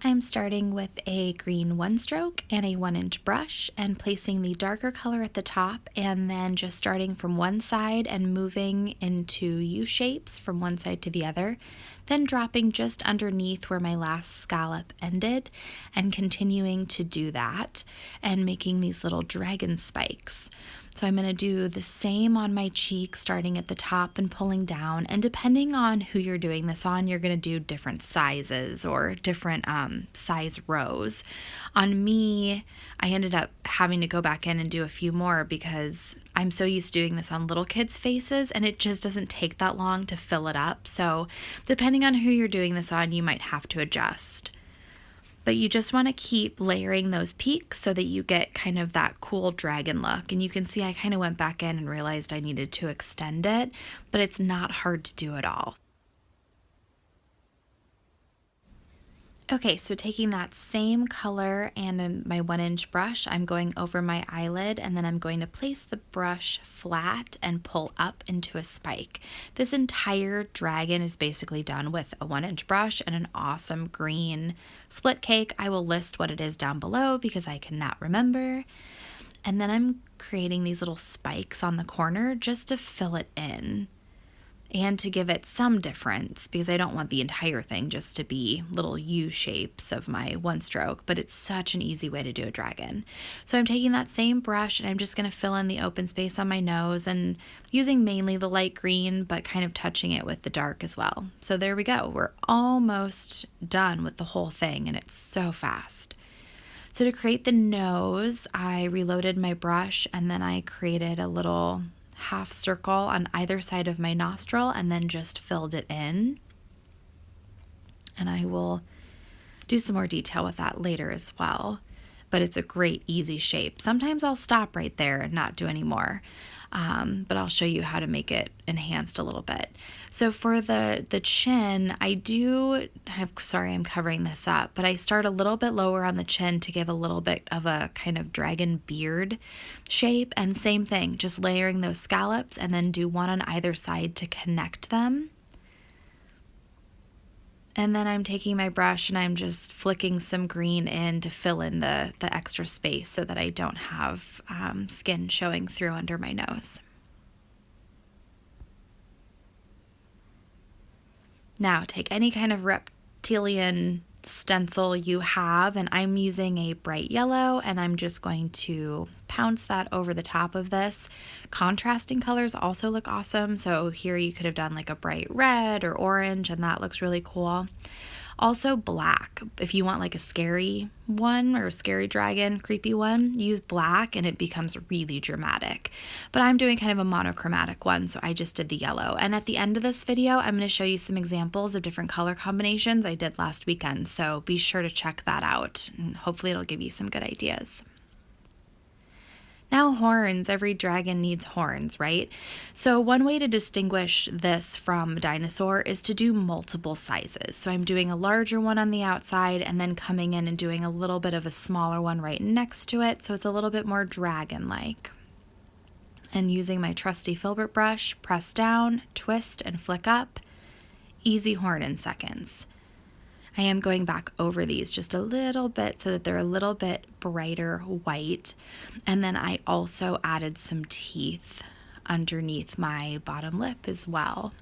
I'm starting with a green 1-stroke and a 1-inch brush and placing the darker color at the top, and then just starting from one side and moving into U shapes from one side to the other, then dropping just underneath where my last scallop ended and continuing to do that and making these little dragon spikes. So I'm going to do the same on my cheek, starting at the top and pulling down. And depending on who you're doing this on, you're going to do different sizes or different size rows. On me, I ended up having to go back in and do a few more because I'm so used to doing this on little kids' faces, and it just doesn't take that long to fill it up. So depending on who you're doing this on, you might have to adjust. But you just want to keep layering those peaks so that you get kind of that cool dragon look. And you can see I kind of went back in and realized I needed to extend it, but it's not hard to do at all. Okay, so taking that same color and in my 1-inch brush, I'm going over my eyelid, and then I'm going to place the brush flat and pull up into a spike. This entire dragon is basically done with a 1-inch brush and an awesome green split cake. I will list what it is down below because I cannot remember. And then I'm creating these little spikes on the corner just to fill it in and to give it some difference, because I don't want the entire thing just to be little U shapes of my 1-stroke, but it's such an easy way to do a dragon. So I'm taking that same brush and I'm just going to fill in the open space on my nose and using mainly the light green, but kind of touching it with the dark as well. So there we go. We're almost done with the whole thing, and it's so fast. So to create the nose, I reloaded my brush and then I created a little half circle on either side of my nostril and then just filled it in. And I will do some more detail with that later as well. But it's a great easy shape. Sometimes I'll stop right there and not do any more. But I'll show you how to make it enhanced a little bit. So for the chin, sorry I'm covering this up, but I start a little bit lower on the chin to give a little bit of a kind of dragon beard shape. And same thing, just layering those scallops and then do one on either side to connect them. And then I'm taking my brush and I'm just flicking some green in to fill in the extra space so that I don't have skin showing through under my nose. Now take any kind of reptilian stencil you have, and I'm using a bright yellow, and I'm just going to pounce that over the top of this. Contrasting colors also look awesome, so here you could have done like a bright red or orange, and that looks really cool. Also black, if you want like a scary one or a scary dragon, creepy one, use black and it becomes really dramatic. But I'm doing kind of a monochromatic one, so I just did the yellow. And at the end of this video, I'm going to show you some examples of different color combinations I did last weekend, so be sure to check that out, and hopefully it'll give you some good ideas. Now horns, every dragon needs horns, right? So one way to distinguish this from a dinosaur is to do multiple sizes. So I'm doing a larger one on the outside and then coming in and doing a little bit of a smaller one right next to it, so it's a little bit more dragon-like. And using my trusty filbert brush, press down, twist, and flick up. Easy horn in seconds. I am going back over these just a little bit so that they're a little bit brighter white. And then I also added some teeth underneath my bottom lip as well.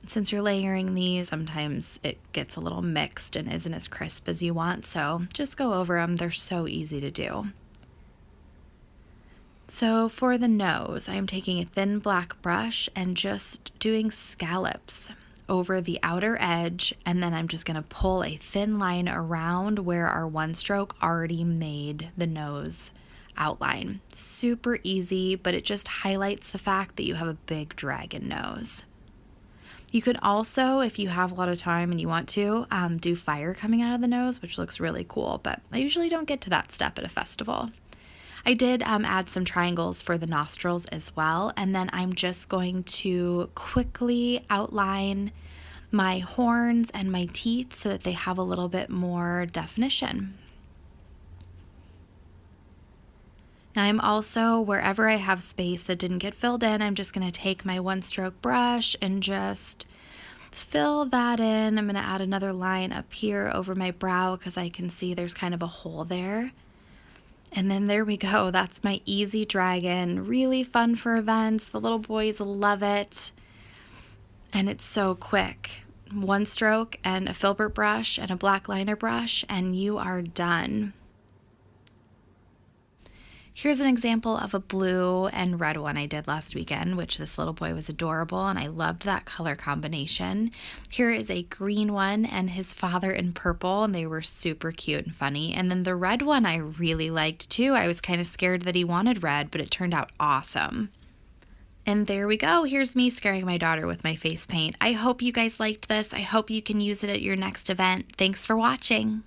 Since you're layering these, sometimes it gets a little mixed and isn't as crisp as you want, so just go over them. They're so easy to do. So for the nose, I'm taking a thin black brush and just doing scallops over the outer edge, and then I'm just going to pull a thin line around where our 1-stroke already made the nose outline. Super easy, but it just highlights the fact that you have a big dragon nose. You could also, if you have a lot of time and you want to, do fire coming out of the nose, which looks really cool, but I usually don't get to that step at a festival. I did add some triangles for the nostrils as well, and then I'm just going to quickly outline my horns and my teeth so that they have a little bit more definition. Now I'm also, wherever I have space that didn't get filled in, I'm just going to take my 1-stroke brush and just fill that in. I'm going to add another line up here over my brow because I can see there's kind of a hole there. And then there we go. That's my easy dragon. Really fun for events. The little boys love it. And it's so quick. One stroke and a filbert brush and a black liner brush, and you are done. Here's an example of a blue and red one I did last weekend, which this little boy was adorable, and I loved that color combination. Here is a green one and his father in purple, and they were super cute and funny. And then the red one I really liked too. I was kind of scared that he wanted red, but it turned out awesome. And there we go. Here's me scaring my daughter with my face paint. I hope you guys liked this. I hope you can use it at your next event. Thanks for watching.